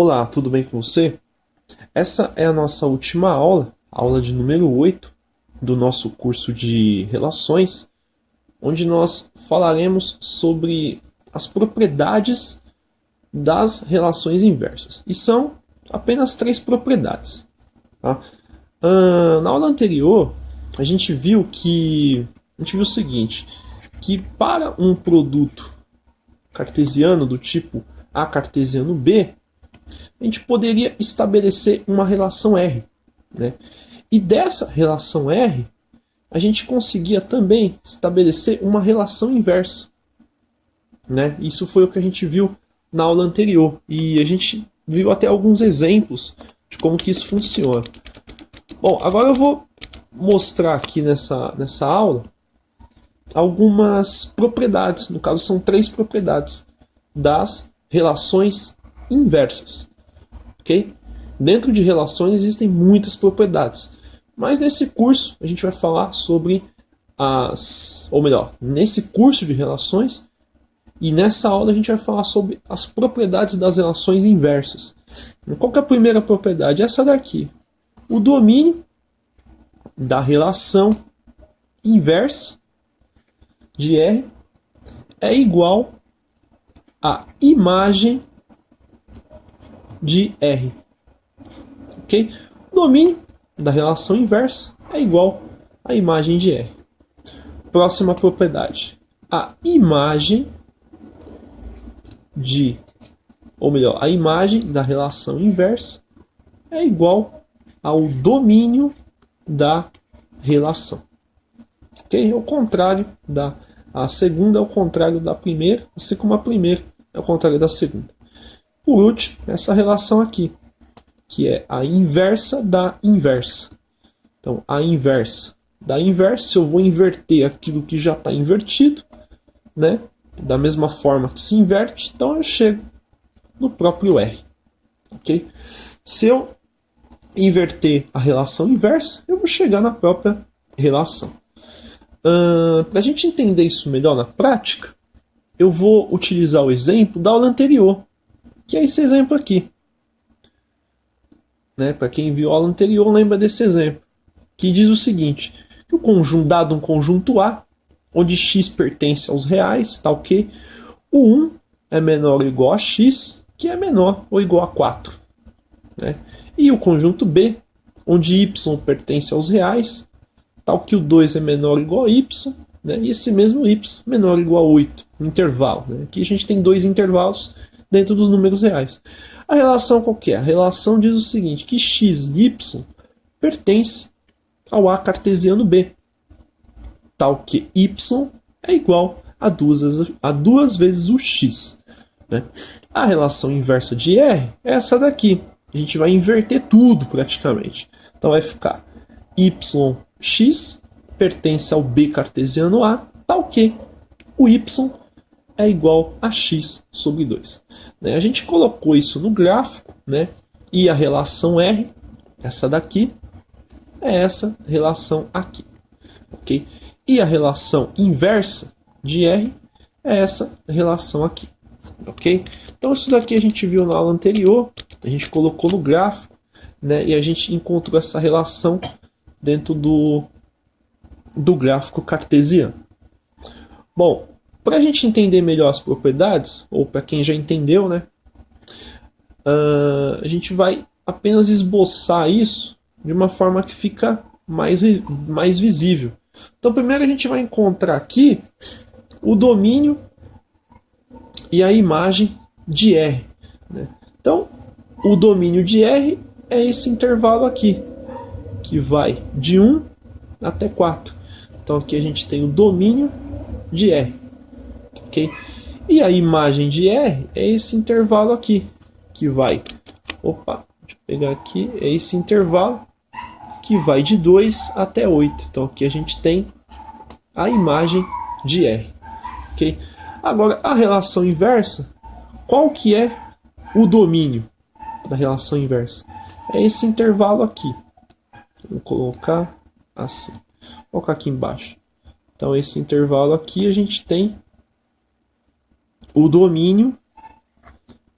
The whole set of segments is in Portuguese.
Olá, tudo bem com você? Essa é a nossa última aula, a aula de número 8 do nosso curso de Relações, onde nós falaremos sobre as propriedades das relações inversas. E são apenas 3 propriedades. Tá? Na aula anterior, a gente viu o seguinte, que para um produto cartesiano do tipo A cartesiano B, a gente poderia estabelecer uma relação R. Né? E dessa relação R, a gente conseguia também estabelecer uma relação inversa. Né? Isso foi o que a gente viu na aula anterior. E a gente viu até alguns exemplos de como que isso funciona. Bom, agora eu vou mostrar aqui nessa aula algumas propriedades. No caso, são 3 propriedades das relações inversas. Okay? Dentro de relações existem muitas propriedades, mas nesse curso a gente vai falar sobre nesse curso de relações e nessa aula a gente vai falar sobre as propriedades das relações inversas. Qual que é a primeira propriedade? Essa daqui. O domínio da relação inversa de R é igual à imagem de R. Ok? O domínio da relação inversa é igual à imagem de R. Próxima propriedade. A imagem a imagem da relação inversa é igual ao domínio da relação. Ok? O contrário a segunda é o contrário da primeira, assim como a primeira é o contrário da segunda. Por último, essa relação aqui, que é a inversa da inversa. Então, a inversa da inversa, se eu vou inverter aquilo que já está invertido, né, da mesma forma que se inverte, então eu chego no próprio R. Okay? Se eu inverter a relação inversa, eu vou chegar na própria relação. Para a gente entender isso melhor na prática, eu vou utilizar o exemplo da aula anterior, que é esse exemplo aqui. Né? Para quem viu a aula anterior, lembra desse exemplo, que diz o seguinte, que dado um conjunto A, onde x pertence aos reais, tá ok? O 1 é menor ou igual a x, que é menor ou igual a 4. Né? E o conjunto B, onde y pertence aos reais, tal que o 2 é menor ou igual a y, né? E esse mesmo y menor ou igual a 8, um intervalo. Né? Aqui a gente tem 2 intervalos dentro dos números reais. A relação qual que é? A relação diz o seguinte, que x e y pertence ao A cartesiano B, tal que y é igual a duas vezes o x. Né? A relação inversa de R é essa daqui. A gente vai inverter tudo praticamente. Então vai ficar yx pertence ao B cartesiano A, tal que o y é igual a x sobre 2. Né? A gente colocou isso no gráfico, né? E a relação R, essa daqui, é essa relação aqui. Okay? E a relação inversa de R é essa relação aqui. Okay? Então isso daqui a gente viu na aula anterior, a gente colocou no gráfico, né? E a gente encontrou essa relação dentro do gráfico cartesiano. Bom, para a gente entender melhor as propriedades, ou para quem já entendeu, né, a gente vai apenas esboçar isso de uma forma que fica mais visível. Então, primeiro a gente vai encontrar aqui o domínio e a imagem de R. Né? Então, o domínio de R é esse intervalo aqui, que vai de 1 até 4. Então, aqui a gente tem o domínio de R. Okay? E a imagem de R é esse intervalo aqui, que vai... deixa eu pegar aqui. É esse intervalo que vai de 2 até 8. Então aqui a gente tem a imagem de R. Okay? Agora, a relação inversa, qual que é o domínio da relação inversa? É esse intervalo aqui. Vou colocar assim. Vou colocar aqui embaixo. Então esse intervalo aqui a gente tem o domínio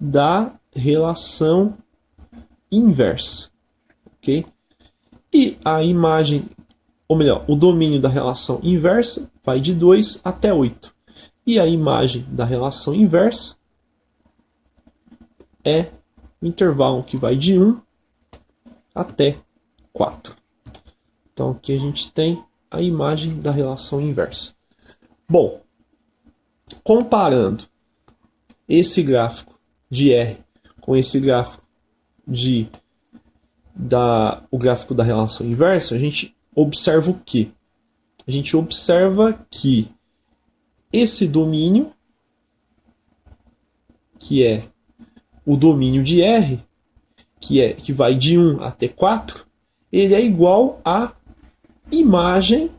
da relação inversa, ok? E a imagem, ou melhor, o domínio da relação inversa vai de 2 até 8. E a imagem da relação inversa é o intervalo que vai de 1 até 4. Então aqui a gente tem a imagem da relação inversa. Bom, comparando esse gráfico de R com esse gráfico o gráfico da relação inversa, a gente observa o quê? A gente observa que esse domínio, que é o domínio de R, que vai de 1 até 4, ele é igual à imagem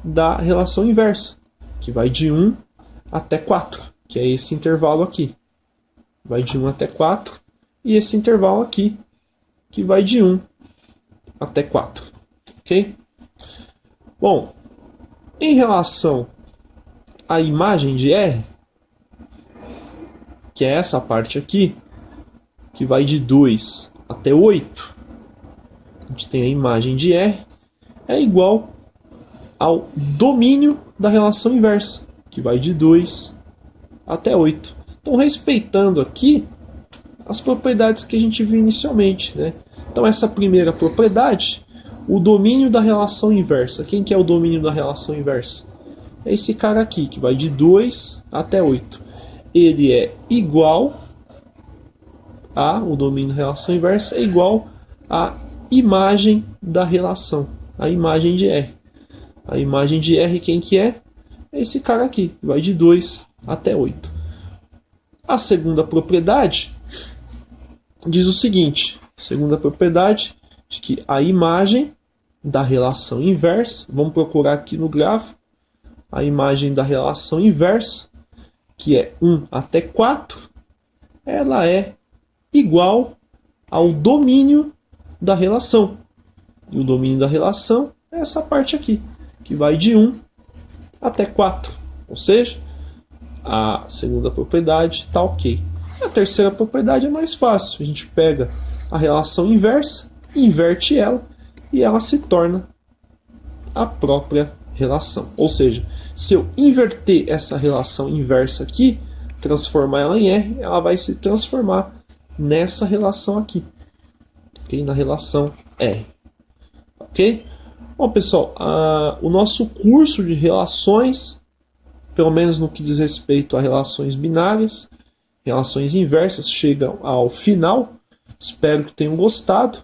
da relação inversa, que vai de 1 até 4, que é esse intervalo aqui. Vai de 1 até 4, e esse intervalo aqui, que vai de 1 até 4. Ok? Bom, em relação à imagem de R, que é essa parte aqui, que vai de 2 até 8, a gente tem a imagem de R, é igual ao domínio da relação inversa, que vai de 2 até 8. Então, respeitando aqui as propriedades que a gente viu inicialmente, né? Então, essa primeira propriedade, o domínio da relação inversa. Quem que é o domínio da relação inversa? É esse cara aqui, que vai de 2 até 8. Ele é igual o domínio da relação inversa é igual à imagem da relação, a imagem de R. A imagem de R, quem que é? É esse cara aqui, que vai de 2 até 8. A segunda propriedade diz o seguinte, segunda propriedade, de que a imagem da relação inversa, vamos procurar aqui no gráfico, a imagem da relação inversa, que é 1 até 4, ela é igual ao domínio da relação. E o domínio da relação é essa parte aqui, que vai de 1 até 4. Ou seja, a segunda propriedade está ok. A terceira propriedade é mais fácil. A gente pega a relação inversa, inverte ela e ela se torna a própria relação. Ou seja, se eu inverter essa relação inversa aqui, transformar ela em R, ela vai se transformar nessa relação aqui, okay? Na relação R. Ok? Bom, pessoal, o nosso curso de relações, pelo menos no que diz respeito a relações binárias, relações inversas, chega ao final. Espero que tenham gostado.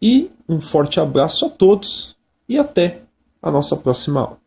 E um forte abraço a todos e até a nossa próxima aula.